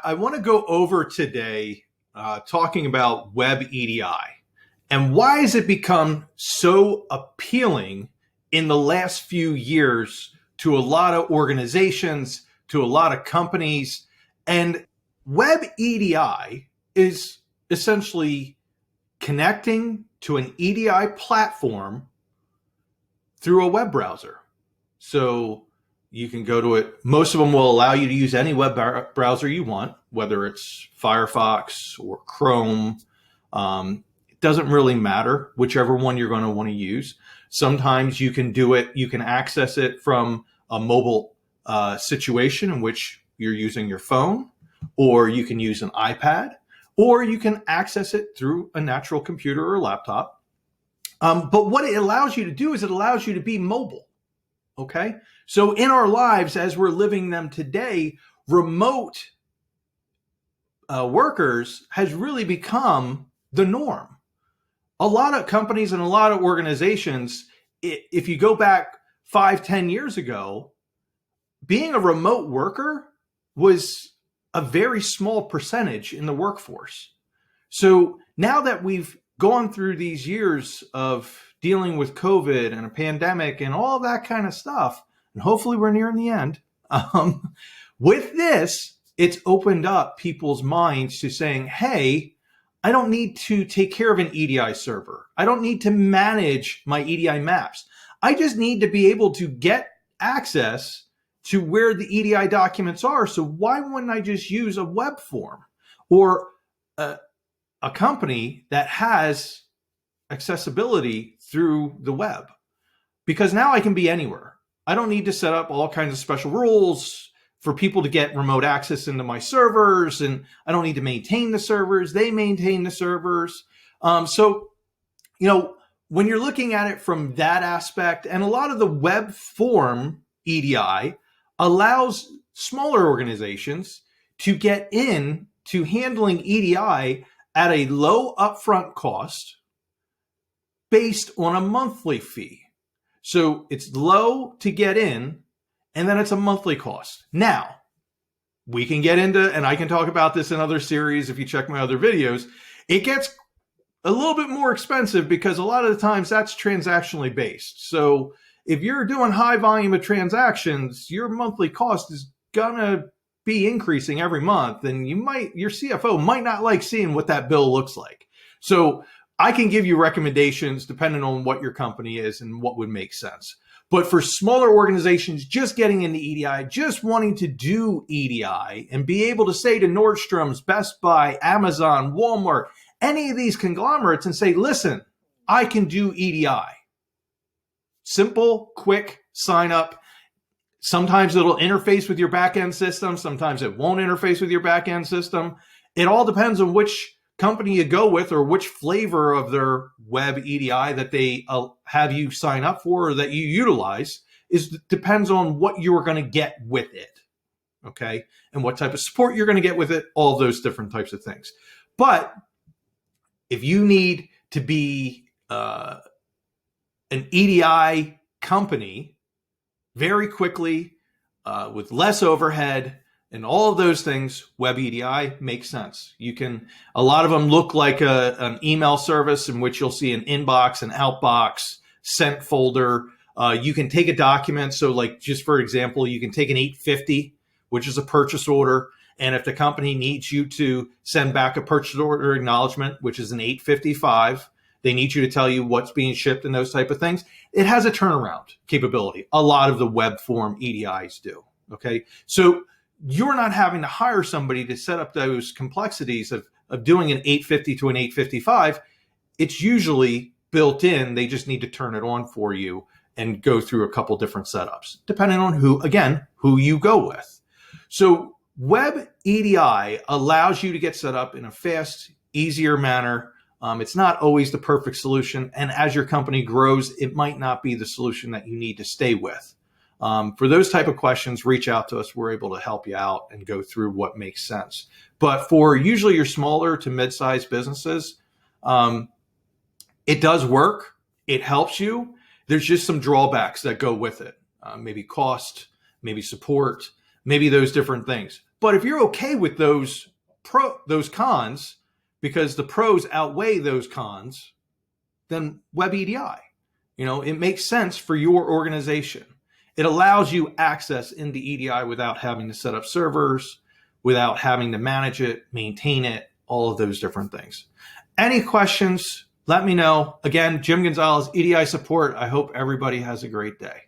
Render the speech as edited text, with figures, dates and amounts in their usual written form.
I want to go over today talking about Web EDI and why has it become so appealing in the last few years to a lot of organizations, to a lot of companies. And Web EDI is essentially connecting to an EDI platform through a web browser. So you can go to it. Most of them will allow you to use any web browser you want, whether it's Firefox or Chrome. It doesn't really matter, whichever one you're going to want to use. Sometimes you can do it, you can access it from a mobile situation in which you're using your phone, or you can use an iPad, or you can access it through a natural computer or laptop. But what it allows you to do is it allows you to be mobile. Okay. So in our lives, as we're living them today, remote workers has really become the norm. A lot of companies and a lot of organizations, if you go back 5-10 years ago, being a remote worker was a very small percentage in the workforce. So now that we've gone through these years of dealing with COVID and a pandemic and all that kind of stuff, and hopefully we're nearing the end, with this, it's opened up people's minds to saying, hey, I don't need to take care of an EDI server. I don't need to manage my EDI maps. I just need to be able to get access to where the EDI documents are. So why wouldn't I just use a web form or a company that has accessibility through the web? Because now I can be anywhere. I don't need to set up all kinds of special rules for people to get remote access into my servers, and I don't need to maintain the servers. They maintain the servers. So, when you're looking at it from that aspect, and a lot of the web form EDI allows smaller organizations to get in to handling EDI at a low upfront cost based on a monthly fee. So it's low to get in, and then it's a monthly cost. Now, we can get into, and I can talk about this in other series if you check my other videos, it gets a little bit more expensive because a lot of the times that's transactionally based. So if you're doing high volume of transactions, your monthly cost is gonna be increasing every month, and your CFO might not like seeing what that bill looks like. So I can give you recommendations depending on what your company is and what would make sense. But for smaller organizations just getting into EDI, just wanting to do EDI and be able to say to Nordstrom's, Best Buy, Amazon, Walmart, any of these conglomerates and say, listen, I can do EDI. Simple, quick sign up. Sometimes it'll interface with your backend system. Sometimes it won't interface with your backend system. It all depends on which company you go with or which flavor of their web EDI that they have you sign up for or that you utilize. Depends on what you're going to get with it. Okay. And what type of support you're going to get with it, all those different types of things. But if you need to be an EDI company very quickly with less overhead and all of those things, Web EDI makes sense. A lot of them look like an email service in which you'll see an inbox, an outbox, sent folder. You can take a document. So like, just for example, you can take an 850, which is a purchase order. And if the company needs you to send back a purchase order acknowledgement, which is an 855, they need you to tell you what's being shipped and those type of things. It has a turnaround capability. A lot of the web form EDIs do. Okay. So you're not having to hire somebody to set up those complexities of doing an 850 to an 855. It's usually built in. They just need to turn it on for you and go through a couple different setups, depending on who you go with. So Web EDI allows you to get set up in a fast, easier manner. It's not always the perfect solution. And as your company grows, it might not be the solution that you need to stay with. For those type of questions, reach out to us. We're able to help you out and go through what makes sense. But for usually your smaller to mid-sized businesses, it does work. It helps you. There's just some drawbacks that go with it. Maybe cost, maybe support, maybe those different things. But if you're okay with those cons, because the pros outweigh those cons, then Web EDI. It makes sense for your organization. It allows you access into EDI without having to set up servers, without having to manage it, maintain it, all of those different things. Any questions, let me know. Again, Jim Gonzalez, EDI Support. I hope everybody has a great day.